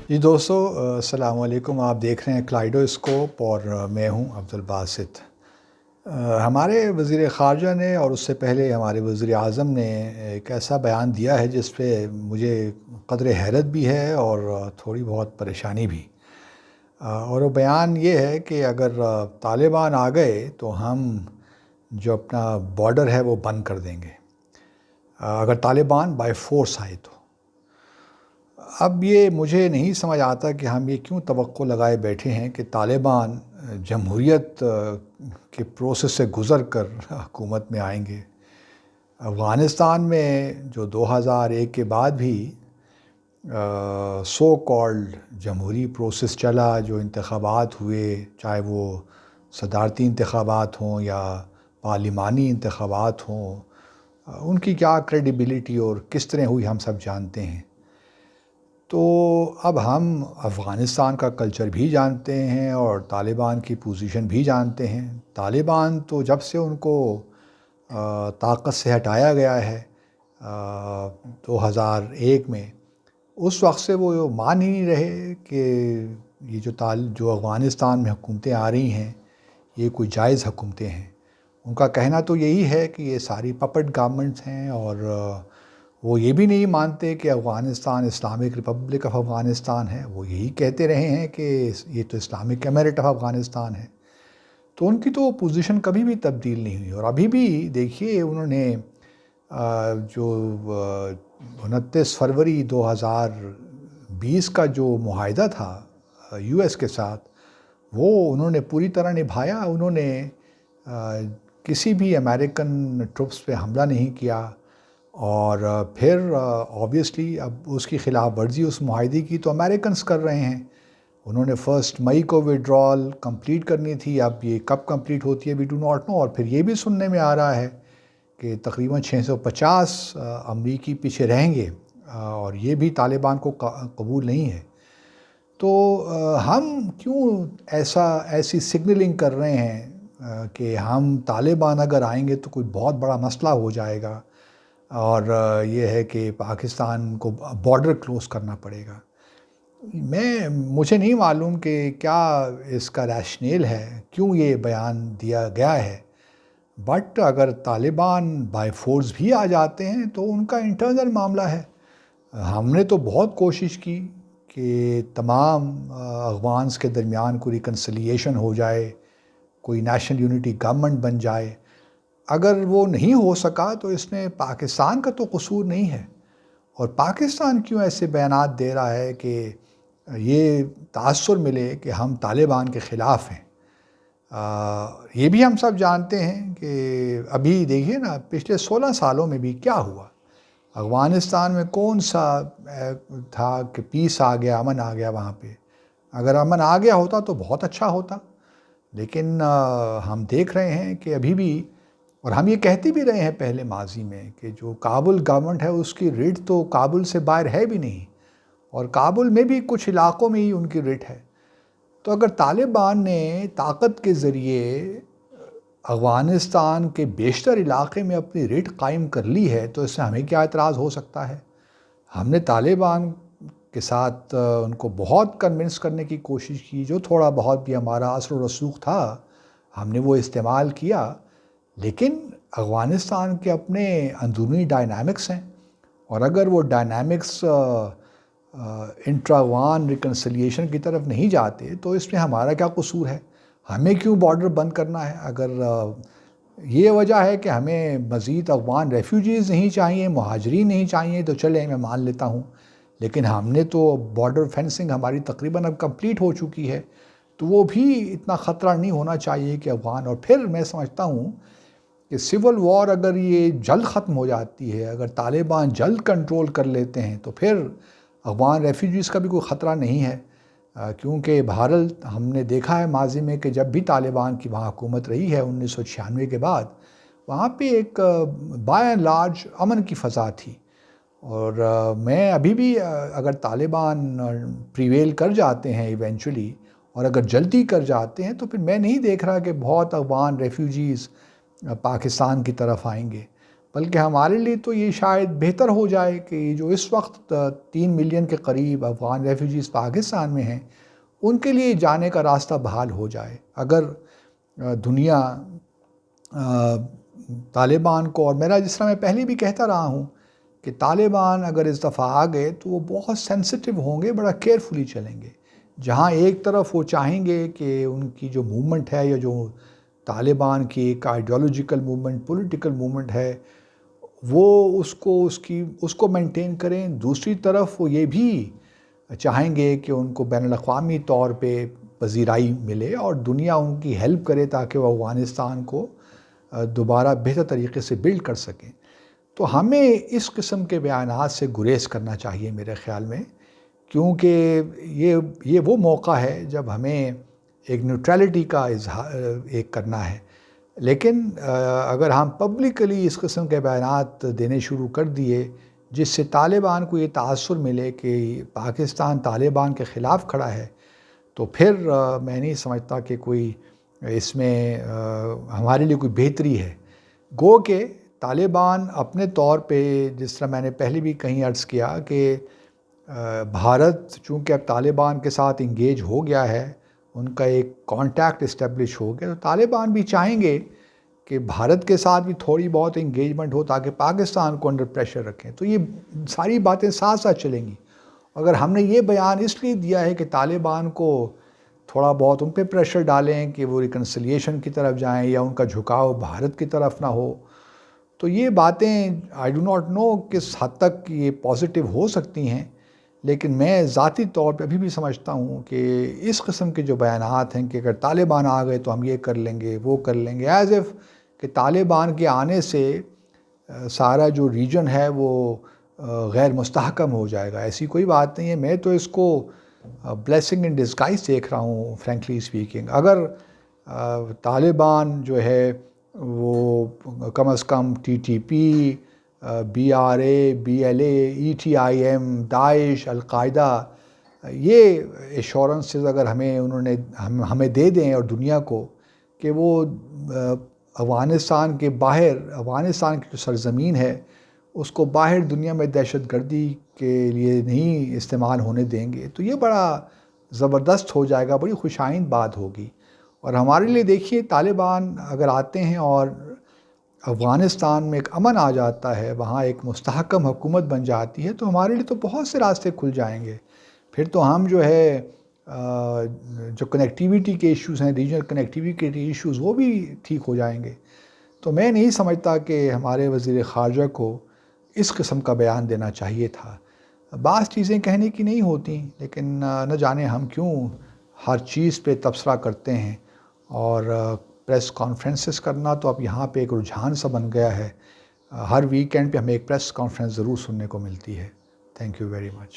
جی دوستو، السلام علیکم۔ آپ دیکھ رہے ہیں کلائڈوسکوپ اور میں ہوں عبدالباسط۔ ہمارے وزیر خارجہ نے اور اس سے پہلے ہمارے وزیر اعظم نے ایک ایسا بیان دیا ہے جس پہ مجھے قدر حیرت بھی ہے اور تھوڑی بہت پریشانی بھی۔ اور وہ بیان یہ ہے کہ اگر طالبان آ گئے تو ہم جو اپنا بارڈر ہے وہ بند کر دیں گے، اگر طالبان بائی فورس آئے تو۔ اب یہ مجھے نہیں سمجھ آتا کہ ہم یہ کیوں توقع لگائے بیٹھے ہیں کہ طالبان جمہوریت کے پروسیس سے گزر کر حکومت میں آئیں گے۔ افغانستان میں جو 2001 کے بعد بھی سو کالڈ جمہوری پروسیس چلا، جو انتخابات ہوئے، چاہے وہ صدارتی انتخابات ہوں یا پارلیمانی انتخابات ہوں، ان کی کیا کریڈیبلٹی اور کس طرح ہوئی ہم سب جانتے ہیں۔ تو اب ہم افغانستان کا کلچر بھی جانتے ہیں اور طالبان کی پوزیشن بھی جانتے ہیں۔ طالبان تو جب سے ان کو طاقت سے ہٹایا گیا ہے 2001 میں، اس وقت سے وہ مان ہی نہیں رہے کہ یہ جو افغانستان میں حکومتیں آ رہی ہیں یہ کوئی جائز حکومتیں ہیں۔ ان کا کہنا تو یہی ہے کہ یہ ساری پپٹ گورنمنٹس ہیں، اور وہ یہ بھی نہیں مانتے کہ Afghanistan Islamic republic of Afghanistan ہے۔ وہ یہی کہتے رہے ہیں کہ یہ تو اسلامک امارت آف افغانستان ہے۔ تو ان کی تو پوزیشن کبھی بھی تبدیل نہیں ہوئی، اور ابھی بھی دیکھیے انہوں نے جو 29 فروری 2020 کا جو معاہدہ تھا یو ایس کے ساتھ، وہ انہوں نے پوری طرح نبھایا۔ انہوں نے کسی بھی امریکن ٹروپس پہ حملہ نہیں کیا، اور پھر آبویسلی اب اس کی خلاف ورزی اس معاہدے کی تو امریکنز کر رہے ہیں۔ انہوں نے 1 مئی کو وڈرال کمپلیٹ کرنی تھی، اب یہ کب کمپلیٹ ہوتی ہے وی ڈو ناٹ نو۔ اور پھر یہ بھی سننے میں آ رہا ہے کہ تقریباً 650 امریکی پیچھے رہیں گے، اور یہ بھی طالبان کو قبول نہیں ہے۔ تو ہم کیوں ایسی سگنلنگ کر رہے ہیں کہ ہم طالبان اگر آئیں گے تو کوئی بہت بڑا مسئلہ ہو جائے گا، اور یہ ہے کہ پاکستان کو بارڈر کلوز کرنا پڑے گا۔ مجھے نہیں معلوم کہ کیا اس کا ریشنیل ہے، کیوں یہ بیان دیا گیا ہے، بٹ اگر طالبان بائی فورس بھی آ جاتے ہیں تو ان کا انٹرنل معاملہ ہے۔ ہم نے تو بہت کوشش کی کہ تمام افغانز کے درمیان کوئی ریکنسلیشن ہو جائے، کوئی نیشنل یونٹی گورنمنٹ بن جائے۔ اگر وہ نہیں ہو سکا تو اس میں پاکستان کا تو قصور نہیں ہے، اور پاکستان کیوں ایسے بیانات دے رہا ہے کہ یہ تاثر ملے کہ ہم طالبان کے خلاف ہیں۔ یہ بھی ہم سب جانتے ہیں کہ ابھی دیکھیے نا، پچھلے 16 سالوں میں بھی کیا ہوا افغانستان میں، کون سا تھا کہ پیس آ گیا، امن آ گیا وہاں پہ۔ اگر امن آ گیا ہوتا تو بہت اچھا ہوتا، لیکن ہم دیکھ رہے ہیں کہ ابھی بھی، اور ہم یہ کہتے بھی رہے ہیں پہلے ماضی میں، کہ جو کابل گورنمنٹ ہے اس کی ریٹ تو کابل سے باہر ہے بھی نہیں، اور کابل میں بھی کچھ علاقوں میں ہی ان کی ریٹ ہے۔ تو اگر طالبان نے طاقت کے ذریعے افغانستان کے بیشتر علاقے میں اپنی ریٹ قائم کر لی ہے تو اس سے ہمیں کیا اعتراض ہو سکتا ہے؟ ہم نے طالبان کے ساتھ ان کو بہت کنونس کرنے کی کوشش کی، جو تھوڑا بہت بھی ہمارا اثر و رسوخ تھا ہم نے وہ استعمال کیا، لیکن افغانستان کے اپنے اندرونی ڈائنامکس ہیں، اور اگر وہ ڈائنامکس انٹرا افغان ریکنسلیشن کی طرف نہیں جاتے تو اس میں ہمارا کیا قصور ہے؟ ہمیں کیوں بارڈر بند کرنا ہے؟ اگر یہ وجہ ہے کہ ہمیں مزید افغان ریفیوجیز نہیں چاہیے، مہاجرین نہیں چاہیے، تو چلیں میں مان لیتا ہوں، لیکن ہم نے تو بارڈر فینسنگ ہماری تقریباً اب کمپلیٹ ہو چکی ہے، تو وہ بھی اتنا خطرہ نہیں ہونا چاہیے کہ افغان۔ اور پھر میں سمجھتا ہوں کہ سول وار اگر یہ جلد ختم ہو جاتی ہے، اگر طالبان جلد کنٹرول کر لیتے ہیں، تو پھر افغان ریفیوجیز کا بھی کوئی خطرہ نہیں ہے، کیونکہ بہرحال ہم نے دیکھا ہے ماضی میں کہ جب بھی طالبان کی وہاں حکومت رہی ہے 1996 کے بعد، وہاں پہ ایک بائی اینڈ لارج امن کی فضا تھی۔ اور میں ابھی بھی اگر طالبان پریویل کر جاتے ہیں ایونچولی، اور اگر جلدی کر جاتے ہیں، تو پھر میں نہیں دیکھ رہا کہ بہت افغان ریفیوجیز پاکستان کی طرف آئیں گے، بلکہ ہمارے لیے تو یہ شاید بہتر ہو جائے کہ جو اس وقت 3 ملین کے قریب افغان ریفیوجیز پاکستان میں ہیں ان کے لیے جانے کا راستہ بحال ہو جائے. اگر دنیا طالبان کو، اور میرا جس طرح میں پہلے بھی کہتا رہا ہوں کہ طالبان اگر اس دفعہ آ گئے تو وہ بہت سینسٹیو ہوں گے، بڑا کیئرفلی چلیں گے. جہاں ایک طرف وہ چاہیں گے کہ ان کی جو موومنٹ ہے یا جو طالبان کی ایک آئیڈیالوجیکل موومنٹ، پولیٹیکل موومنٹ ہے، وہ اس کو مینٹین کریں. دوسری طرف وہ یہ بھی چاہیں گے کہ ان کو بین الاقوامی طور پہ پذیرائی ملے اور دنیا ان کی ہیلپ کرے تاکہ وہ افغانستان کو دوبارہ بہتر طریقے سے بلڈ کر سکیں. تو ہمیں اس قسم کے بیانات سے گریز کرنا چاہیے میرے خیال میں، کیونکہ یہ وہ موقع ہے جب ہمیں ایک نیوٹرلٹی کا اظہار ایک کرنا ہے. لیکن اگر ہم پبلکلی اس قسم کے بیانات دینے شروع کر دیے جس سے طالبان کو یہ تاثر ملے کہ پاکستان طالبان کے خلاف کھڑا ہے، تو پھر میں نہیں سمجھتا کہ کوئی اس میں ہمارے لیے کوئی بہتری ہے. گو کہ طالبان اپنے طور پہ، جس طرح میں نے پہلے بھی کہیں عرض کیا کہ بھارت چونکہ اب طالبان کے ساتھ انگیج ہو گیا ہے، ان کا ایک کانٹیکٹ اسٹیبلش ہو گیا، تو طالبان بھی چاہیں گے کہ بھارت کے ساتھ بھی تھوڑی بہت انگیجمنٹ ہو تاکہ پاکستان کو انڈر پریشر رکھیں. تو یہ ساری باتیں ساتھ ساتھ چلیں گی. اگر ہم نے یہ بیان اس لیے دیا ہے کہ طالبان کو تھوڑا بہت ان پہ پریشر ڈالیں کہ وہ ریکنسلیشن کی طرف جائیں یا ان کا جھکاؤ بھارت کی طرف نہ ہو، تو یہ باتیں آئی ڈو ناٹ نو کس حد تک یہ پازیٹیو ہو سکتی ہیں. لیکن میں ذاتی طور پہ ابھی بھی سمجھتا ہوں کہ اس قسم کے جو بیانات ہیں کہ اگر طالبان آ گئے تو ہم یہ کر لیں گے، وہ کر لیں گے، ایز اف کہ طالبان کے آنے سے سارا جو ریجن ہے وہ غیر مستحکم ہو جائے گا. ایسی کوئی بات نہیں ہے. میں تو اس کو بلیسنگ ان ڈسگائز دیکھ رہا ہوں فرینکلی اسپیکنگ. اگر طالبان جو ہے وہ کم از کم TTP، BRA، BLA، ETIM، داعش، القاعدہ، یہ ایشورنسز اگر ہمیں دے دیں اور دنیا کو کہ وہ افغانستان کے باہر، افغانستان کی جو سرزمین ہے اس کو باہر دنیا میں دہشت گردی کے لیے نہیں استعمال ہونے دیں گے، تو یہ بڑا زبردست ہو جائے گا، بڑی خوشائند بات ہوگی. اور ہمارے لیے دیکھیے طالبان اگر آتے ہیں اور افغانستان میں ایک امن آ جاتا ہے، وہاں ایک مستحکم حکومت بن جاتی ہے، تو ہمارے لیے تو بہت سے راستے کھل جائیں گے. پھر تو ہم جو ہے جو کنیکٹیویٹی کے ایشوز ہیں، ریجنل کنیکٹیویٹی کے ایشوز، وہ بھی ٹھیک ہو جائیں گے. تو میں نہیں سمجھتا کہ ہمارے وزیر خارجہ کو اس قسم کا بیان دینا چاہیے تھا. بعض چیزیں کہنے کی نہیں ہوتی، لیکن نہ جانے ہم کیوں ہر چیز پہ تبصرہ کرتے ہیں. اور پریس کانفرنسز کرنا تو اب یہاں پہ ایک رجحان سا بن گیا ہے. ہر ویکینڈ پہ ہمیں ایک پریس کانفرنس ضرور سننے کو ملتی ہے. Thank you very much.